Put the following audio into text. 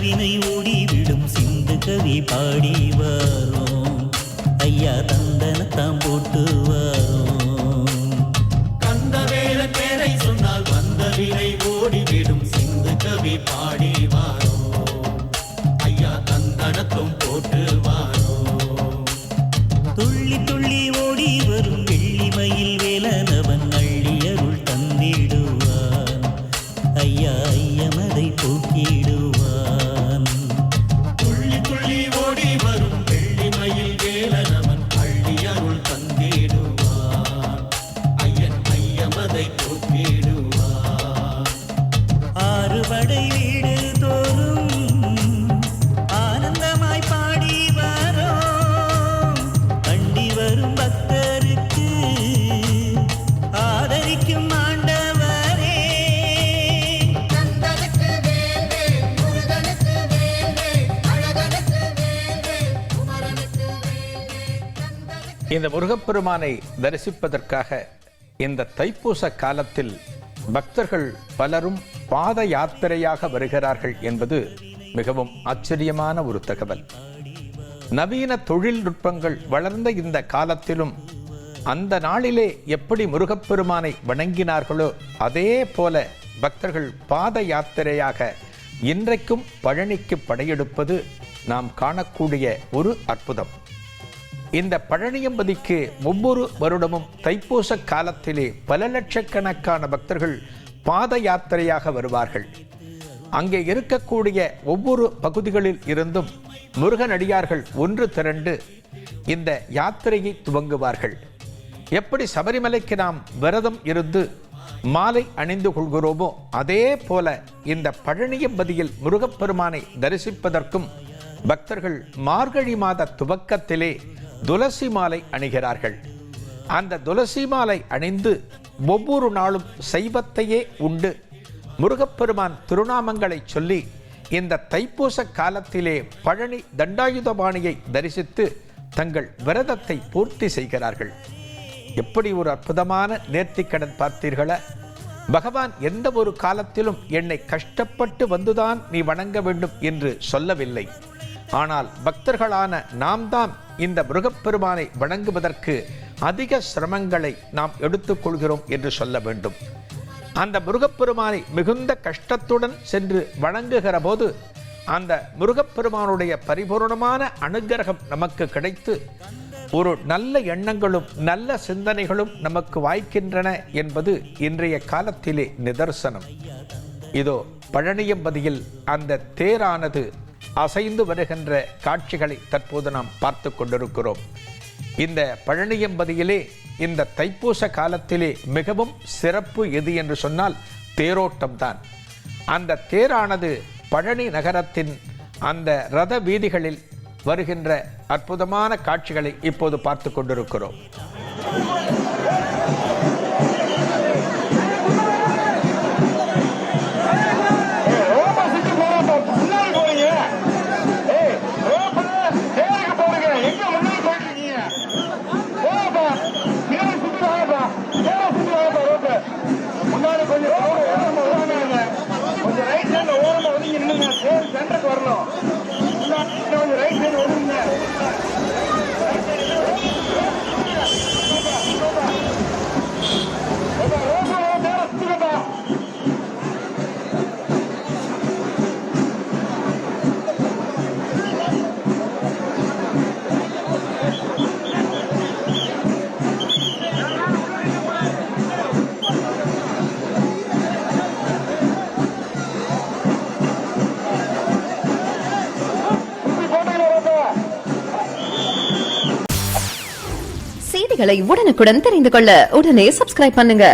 வினை ஓடிவிடும் சிந்து கவி பாடி வரோம். ஐயா தந்தனத்தாம் போட்டு வரோம். கந்தவேல பேரை சொன்னால் வந்த வினை ஓடிவிடும் சிந்து கவி பாடி வரோம். ஐயா தந்தனத்தும் போட்டு வரோம். துள்ளி துள்ளி ஓடி வரும் வெள்ளிமயில் வேலனவன் அள்ளி அருள் தந்திடுவான். ஐயா ஐயமதை போக்கிடுவான். துள்ளி துள்ளி ஓடி வரும் வெள்ளிமயில் வேலனவன் அள்ளி அருள் தந்திடுவான். ஐயன் ஐயமதை போக்கிடுவான். ஆறுபடை வீடு தோறும் ஆனந்தமாய் பாடி வரோம். அண்டி வரும் பக்தருக்கு ஆதரிக்கும் ஆண்டவரே. கந்தனுக்கு வேல்வேல், முருகனுக்கு வேல்வேல், அழகனுக்கு வேல்வேல், குமரனுக்கு வேல்வேல், கந்தனுக்கு. இந்த முருகப்பெருமானை தரிசிப்பதற்காக இந்த தைப்பூச காலத்தில் பக்தர்கள் பலரும் பாத யாத்திரையாக வருகிறார்கள் என்பது மிகவும் ஆச்சரியமான ஒரு தகவல். நவீன தொழில்நுட்பங்கள் வளர்ந்த இந்த காலத்திலும் அந்த நாளிலே எப்படி முருகப்பெருமானை வணங்கினார்களோ அதே போல பக்தர்கள் பாத யாத்திரையாக இன்றைக்கும் பழனிக்கு படையெடுப்பது நாம் காணக்கூடிய ஒரு அற்புதம். இந்த பழனியம்பதிக்கு ஒவ்வொரு வருடமும் தைப்பூச காலத்திலே பல லட்சக்கணக்கான பக்தர்கள் பாத யாத்திரையாக வருவார்கள். அங்கே இருக்கக்கூடிய ஒவ்வொரு பகுதிகளில் இருந்தும் முருகனடியார்கள் ஒன்று திரண்டு இந்த யாத்திரையை துவங்குவார்கள். எப்படி சபரிமலைக்கு நாம் விரதம் இருந்து மாலை அணிந்து கொள்கிறோமோ அதே போல இந்த பழனியம்பதியில் முருகப்பெருமானை தரிசிப்பதற்கும் பக்தர்கள் மார்கழி மாத துவக்கத்திலே துளசி மாலை அணிகிறார்கள். அந்த துளசி மாலை அணிந்து ஒவ்வொரு நாளும் சைவத்தையே உண்டு முருகப்பெருமான் திருநாமங்களை சொல்லி இந்த தைப்பூச காலத்திலே பழனி தண்டாயுதபாணியை தரிசித்து தங்கள் விரதத்தை பூர்த்தி செய்கிறார்கள். எப்படி ஒரு அற்புதமான நேர்த்திக்கடன் பார்த்தீர்களா? பகவான் எந்த ஒரு காலத்திலும் என்னை கஷ்டப்பட்டு வந்துதான் நீ வணங்க வேண்டும் என்று சொல்லவில்லை. ஆனால் பக்தர்களான நாம் தான் இந்த முருகப்பெருமானை வணங்குவதற்கு அதிக சிரமங்களை நாம் எடுத்துக்கொள்கிறோம் என்று சொல்ல வேண்டும். அந்த முருகப்பெருமானை மிகுந்த கஷ்டத்துடன் சென்று வணங்குகிற போது அந்த முருகப்பெருமானுடைய பரிபூர்ணமான அனுக்கிரகம் நமக்கு கிடைத்து ஒரு நல்ல எண்ணங்களும் நல்ல சிந்தனைகளும் நமக்கு வாய்க்கின்றன என்பது இன்றைய காலத்திலே நிதர்சனம். இதோ பழனியம்பதியில் அந்த தேரானது அசைந்து வருகின்ற காட்சிகளை தற்போது நாம் பார்த்து கொண்டிருக்கிறோம். இந்த பழனியம்பதியிலே இந்த தைப்பூச காலத்திலே மிகவும் சிறப்பு எது என்று சொன்னால் தேரோட்டம்தான். அந்த தேரானது பழனி நகரத்தின் அந்த ரத வீதிகளில் வருகின்ற அற்புதமான காட்சிகளை இப்போது பார்த்து கொண்டிருக்கிறோம். செய்திகளை உடனுக்குடன் தெரிந்து கொள்ள உடனே சப்ஸ்கிரைப் பண்ணுங்க.